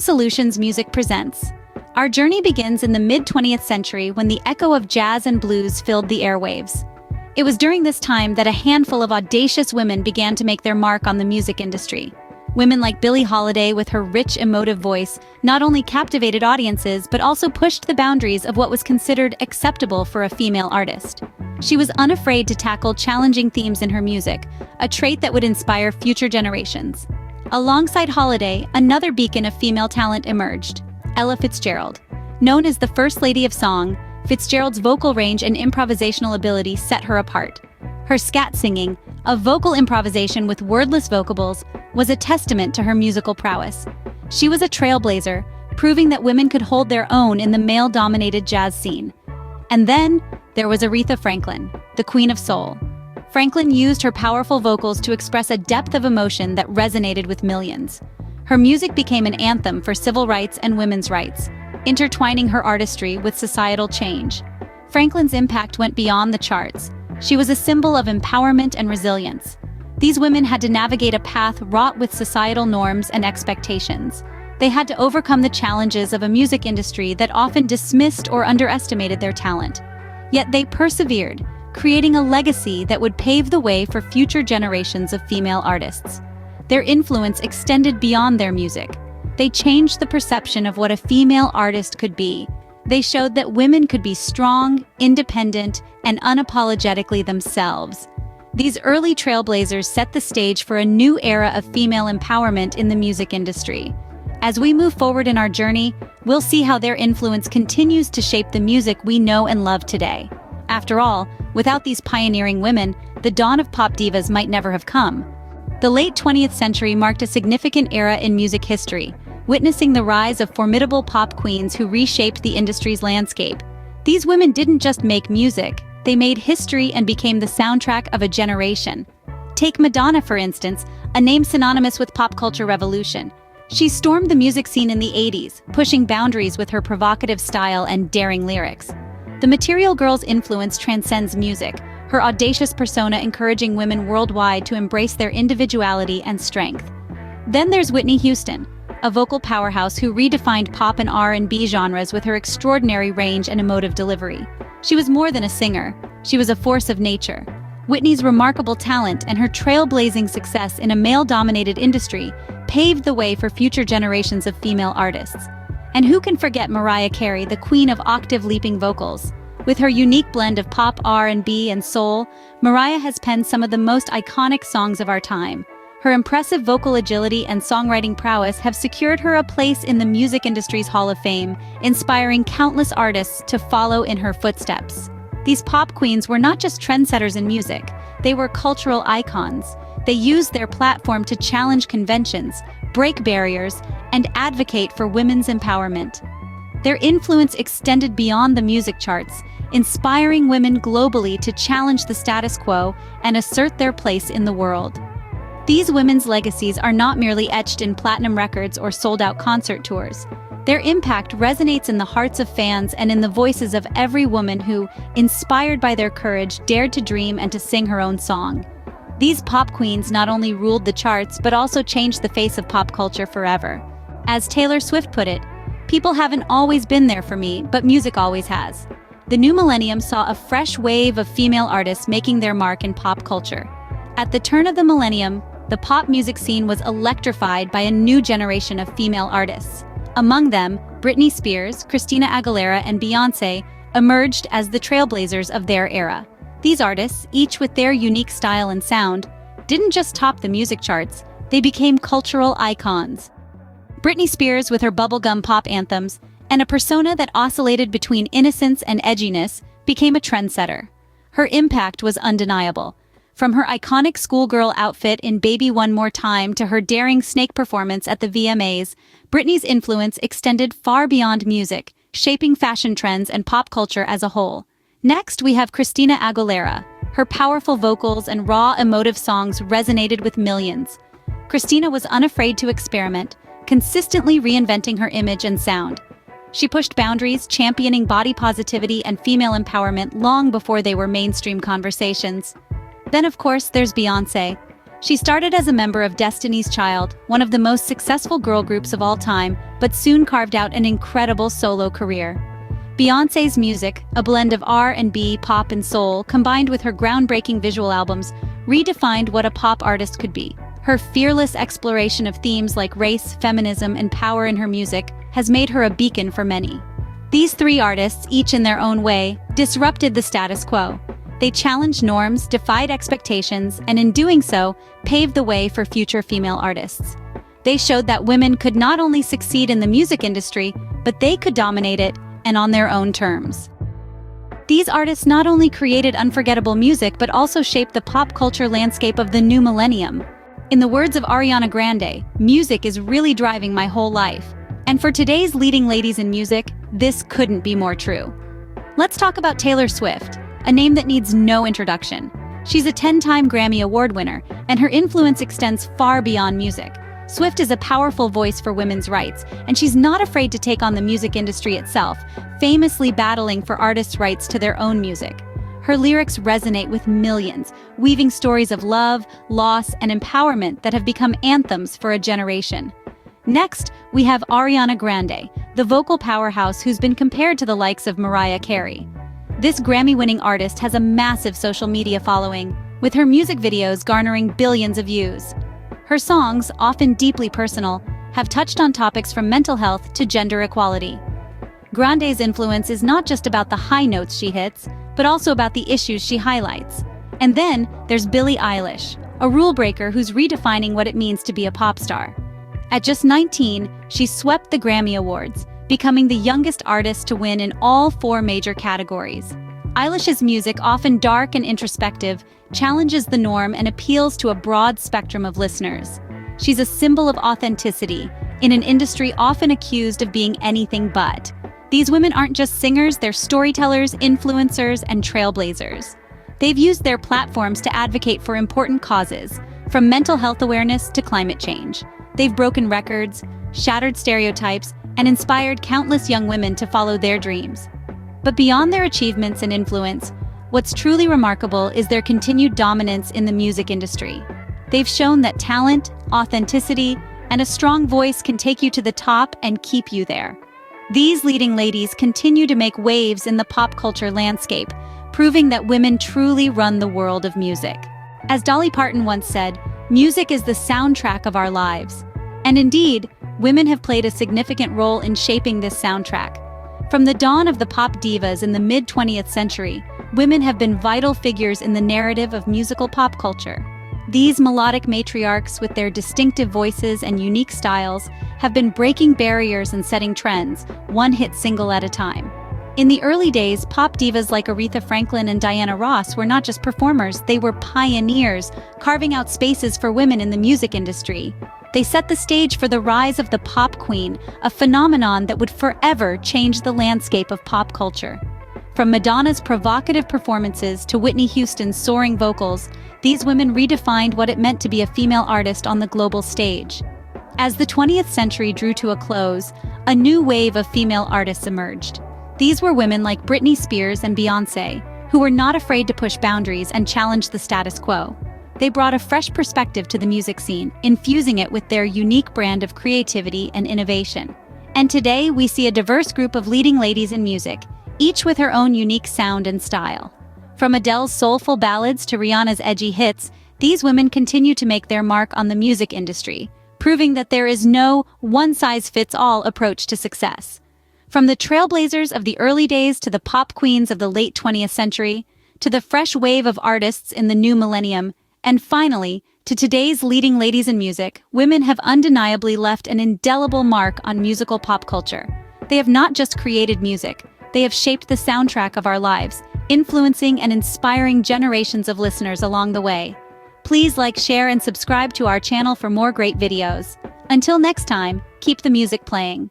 Solutions Music presents. Our journey begins in the mid-20th century when the echo of jazz and blues filled the airwaves. It was during this time that a handful of audacious women began to make their mark on the music industry. Women like Billie Holiday, with her rich, emotive voice, not only captivated audiences but also pushed the boundaries of what was considered acceptable for a female artist. She was unafraid to tackle challenging themes in her music, a trait that would inspire future generations. Alongside Holiday, another beacon of female talent emerged, Ella Fitzgerald. Known as the First Lady of Song, Fitzgerald's vocal range and improvisational ability set her apart. Her scat singing, a vocal improvisation with wordless vocables, was a testament to her musical prowess. She was a trailblazer, proving that women could hold their own in the male-dominated jazz scene. And then, there was Aretha Franklin, the Queen of Soul. Franklin used her powerful vocals to express a depth of emotion that resonated with millions. Her music became an anthem for civil rights and women's rights, intertwining her artistry with societal change. Franklin's impact went beyond the charts. She was a symbol of empowerment and resilience. These women had to navigate a path wrought with societal norms and expectations. They had to overcome the challenges of a music industry that often dismissed or underestimated their talent. Yet they persevered, creating a legacy that would pave the way for future generations of female artists. Their influence extended beyond their music. They changed the perception of what a female artist could be. They showed that women could be strong, independent, and unapologetically themselves. These early trailblazers set the stage for a new era of female empowerment in the music industry. As we move forward in our journey, we'll see how their influence continues to shape the music we know and love today. After all, without these pioneering women, the dawn of pop divas might never have come. The late 20th century marked a significant era in music history, witnessing the rise of formidable pop queens who reshaped the industry's landscape. These women didn't just make music, they made history and became the soundtrack of a generation. Take Madonna, for instance, a name synonymous with pop culture revolution. She stormed the music scene in the 80s, pushing boundaries with her provocative style and daring lyrics. The Material Girl's influence transcends music, her audacious persona encouraging women worldwide to embrace their individuality and strength. Then there's Whitney Houston, a vocal powerhouse who redefined pop and R&B genres with her extraordinary range and emotive delivery. She was more than a singer, she was a force of nature. Whitney's remarkable talent and her trailblazing success in a male-dominated industry paved the way for future generations of female artists. And who can forget Mariah Carey, the queen of octave-leaping vocals? With her unique blend of pop, R&B, and soul, Mariah has penned some of the most iconic songs of our time. Her impressive vocal agility and songwriting prowess have secured her a place in the music industry's Hall of Fame, inspiring countless artists to follow in her footsteps. These pop queens were not just trendsetters in music, they were cultural icons. They used their platform to challenge conventions, break barriers, and advocate for women's empowerment. Their influence extended beyond the music charts, inspiring women globally to challenge the status quo and assert their place in the world. These women's legacies are not merely etched in platinum records or sold-out concert tours. Their impact resonates in the hearts of fans and in the voices of every woman who, inspired by their courage, dared to dream and to sing her own song. These pop queens not only ruled the charts but also changed the face of pop culture forever. As Taylor Swift put it, "People haven't always been there for me, but music always has." The new millennium saw a fresh wave of female artists making their mark in pop culture. At the turn of the millennium, the pop music scene was electrified by a new generation of female artists. Among them, Britney Spears, Christina Aguilera, and Beyoncé emerged as the trailblazers of their era. These artists, each with their unique style and sound, didn't just top the music charts, they became cultural icons. Britney Spears, with her bubblegum pop anthems, and a persona that oscillated between innocence and edginess, became a trendsetter. Her impact was undeniable. From her iconic schoolgirl outfit in Baby One More Time to her daring snake performance at the VMAs, Britney's influence extended far beyond music, shaping fashion trends and pop culture as a whole. Next, we have Christina Aguilera. Her powerful vocals and raw, emotive songs resonated with millions. Christina was unafraid to experiment, consistently reinventing her image and sound. She pushed boundaries, championing body positivity and female empowerment long before they were mainstream conversations. Then, of course, there's Beyoncé. She started as a member of Destiny's Child, one of the most successful girl groups of all time, but soon carved out an incredible solo career. Beyoncé's music, a blend of R&B, pop and soul, combined with her groundbreaking visual albums, redefined what a pop artist could be. Her fearless exploration of themes like race, feminism, and power in her music has made her a beacon for many. These three artists, each in their own way, disrupted the status quo. They challenged norms, defied expectations, and in doing so, paved the way for future female artists. They showed that women could not only succeed in the music industry, but they could dominate it, and on their own terms. These artists not only created unforgettable music but also shaped the pop culture landscape of the new millennium. In the words of Ariana Grande, "Music is really driving my whole life." And for today's leading ladies in music, this couldn't be more true. Let's talk about Taylor Swift, a name that needs no introduction. She's a 10-time Grammy Award winner, and her influence extends far beyond music. Swift is a powerful voice for women's rights, and she's not afraid to take on the music industry itself, famously battling for artists' rights to their own music. Her lyrics resonate with millions, weaving stories of love, loss, and empowerment that have become anthems for a generation. Next, we have Ariana Grande, the vocal powerhouse who's been compared to the likes of Mariah Carey. This Grammy-winning artist has a massive social media following, with her music videos garnering billions of views. Her songs, often deeply personal, have touched on topics from mental health to gender equality. Grande's influence is not just about the high notes she hits, but also about the issues she highlights. And then there's Billie Eilish, a rule breaker who's redefining what it means to be a pop star. At just 19, she swept the Grammy Awards, becoming the youngest artist to win in all 4 major categories. Eilish's music, often dark and introspective, challenges the norm and appeals to a broad spectrum of listeners. She's a symbol of authenticity, in an industry often accused of being anything but. These women aren't just singers, they're storytellers, influencers, and trailblazers. They've used their platforms to advocate for important causes, from mental health awareness to climate change. They've broken records, shattered stereotypes, and inspired countless young women to follow their dreams. But beyond their achievements and influence, what's truly remarkable is their continued dominance in the music industry. They've shown that talent, authenticity, and a strong voice can take you to the top and keep you there. These leading ladies continue to make waves in the pop culture landscape, proving that women truly run the world of music. As Dolly Parton once said, "Music is the soundtrack of our lives." And indeed, women have played a significant role in shaping this soundtrack. From the dawn of the pop divas in the mid-20th century, women have been vital figures in the narrative of musical pop culture. These melodic matriarchs, with their distinctive voices and unique styles, have been breaking barriers and setting trends, one hit single at a time. In the early days, pop divas like Aretha Franklin and Diana Ross were not just performers, they were pioneers, carving out spaces for women in the music industry. They set the stage for the rise of the pop queen, a phenomenon that would forever change the landscape of pop culture. From Madonna's provocative performances to Whitney Houston's soaring vocals, these women redefined what it meant to be a female artist on the global stage. As the 20th century drew to a close, a new wave of female artists emerged. These were women like Britney Spears and Beyoncé, who were not afraid to push boundaries and challenge the status quo. They brought a fresh perspective to the music scene, infusing it with their unique brand of creativity and innovation. And today, we see a diverse group of leading ladies in music, each with her own unique sound and style. From Adele's soulful ballads to Rihanna's edgy hits, these women continue to make their mark on the music industry, proving that there is no one-size-fits-all approach to success. From the trailblazers of the early days to the pop queens of the late 20th century, to the fresh wave of artists in the new millennium, and finally, to today's leading ladies in music, women have undeniably left an indelible mark on musical pop culture. They have not just created music, they have shaped the soundtrack of our lives, influencing and inspiring generations of listeners along the way. Please like, share, and subscribe to our channel for more great videos. Until next time, keep the music playing.